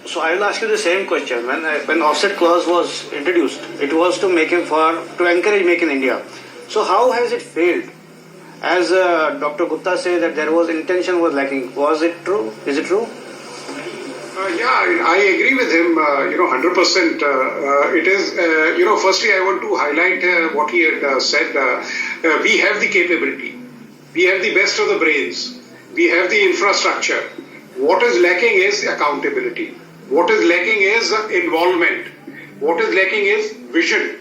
So I will ask you the same question. When offset clause was introduced, it was to encourage make in India. So how has it failed? As Dr. Gupta said that there was intention was lacking. Was it true? Is it true? Yeah, I agree with him, 100%. It is, firstly, I want to highlight what he had said. We have the capability. We have the best of the brains. We have the infrastructure. What is lacking is accountability. What is lacking is involvement. What is lacking is vision.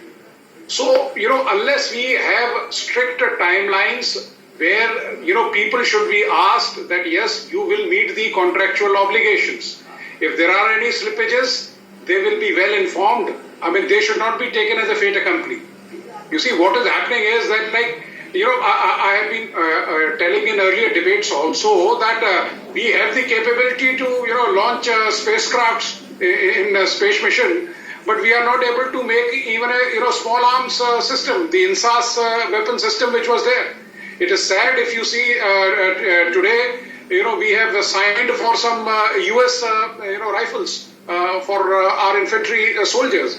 So, unless we have strict timelines where, people should be asked that, yes, you will meet the contractual obligations. If there are any slippages, they will be well informed. I mean, they should not be taken as a fait accompli. You see, what is happening is that, I have been telling in earlier debates also that we have the capability to, launch spacecrafts in a space mission, but we are not able to make even a, small arms system, the INSAS weapon system which was there. It is sad if you see today, we have signed for some US, rifles for our infantry soldiers.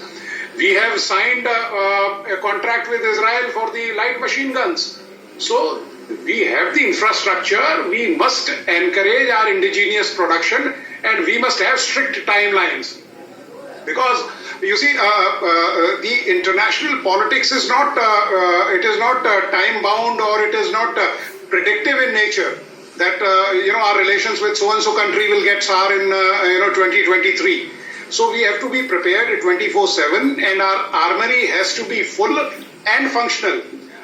We have signed a contract with Israel for the light machine guns. So we have the infrastructure. We must encourage our indigenous production, and we must have strict timelines. Because you see, the international politics is not time bound, or it is not predictive in nature. That our relations with so and so country will get SAR in 2023. So we have to be prepared 24/7, and our armory has to be full and functional.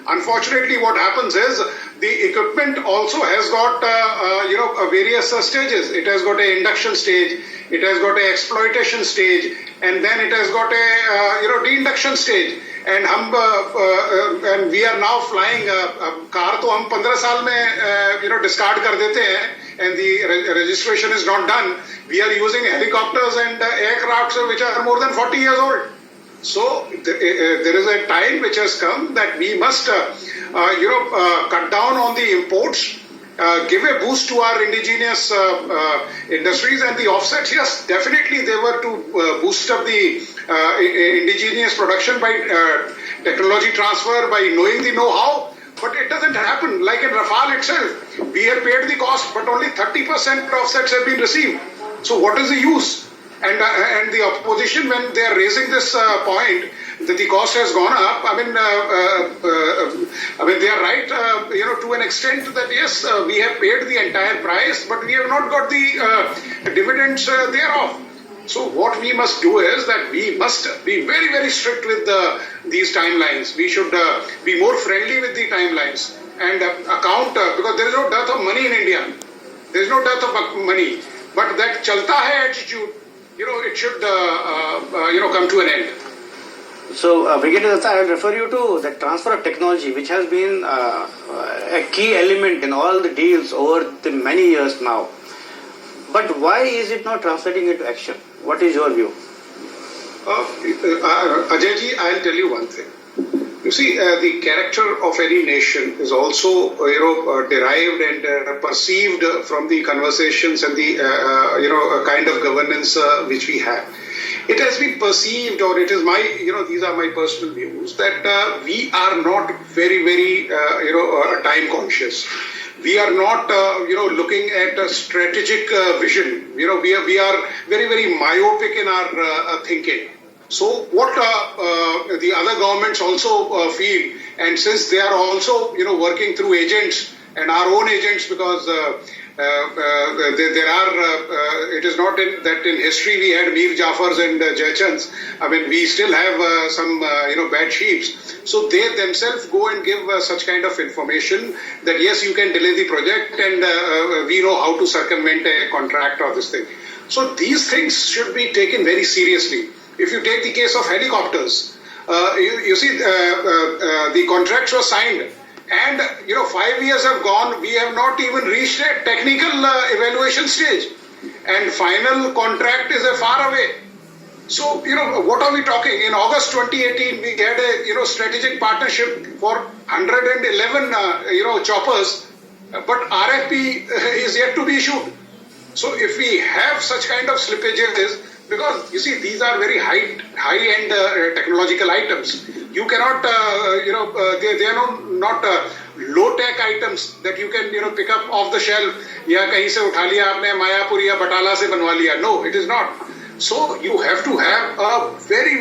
Unfortunately, what happens is the equipment also has got various stages. It has got an induction stage, it has got an exploitation stage, and then it has got a de-induction stage. And and we are now flying car to हम 15 साल में discard कर देते हैं, and the registration is not done. We are using helicopters and aircrafts which are more than 40 years old. So there is a time which has come that we must cut down on the imports, give a boost to our indigenous industries, and the offsets, yes, definitely they were to boost up the indigenous production by technology transfer, by knowing the know-how, but it doesn't happen. Like in Rafale itself, we have paid the cost, but only 30% offsets have been received. So what is the use? And the opposition, when they are raising this point that the cost has gone up, I mean they are right, to an extent that yes, we have paid the entire price, but we have not got the dividends thereof. So what we must do is that we must be very, very strict with these timelines. We should be more friendly with the timelines and account, because there is no dearth of money in India. There is no dearth of money. But that chalta hai attitude, it should, come to an end. So, Brigadier Dutta, I will refer you to the transfer of technology, which has been a key element in all the deals over the many years now. But why is it not translating into action? What is your view? Ajay ji, I'll tell you one thing. You see, the character of any nation is also, derived and perceived from the conversations and the, kind of governance which we have. It has been perceived, or it is my, these are my personal views, that we are not very, very, time conscious. We are not, looking at a strategic vision. We are very, very myopic in our thinking. So what the other governments also feel, and since they are also, working through agents and our own agents, because there are, it is not that in history we had Mir Jafars and Jaychans. I mean, we still have some, bad sheeps. So they themselves go and give such kind of information that yes, you can delay the project, and we know how to circumvent a contract or this thing. So these things should be taken very seriously. If you take the case of helicopters, you see, the contracts were signed, and 5 years have gone. We have not even reached a technical evaluation stage, and final contract is a far away. So what are we talking? In August 2018, we had a strategic partnership for 111 choppers, but RFP is yet to be issued. So if we have such kind of slippages, because you see these are very high-end technological items, you cannot, they are not low-tech items that you can, pick up off the shelf. या कहीं से उठा लिया आपने मायापुर या बटाला से बनवा लिया. No, it is not. So you have to have a very,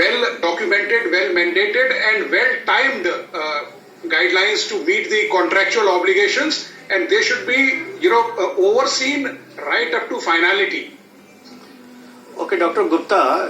well documented, well mandated, and well timed guidelines to meet the contractual obligations, and they should be, overseen right up to finality. Okay, Dr. Gupta.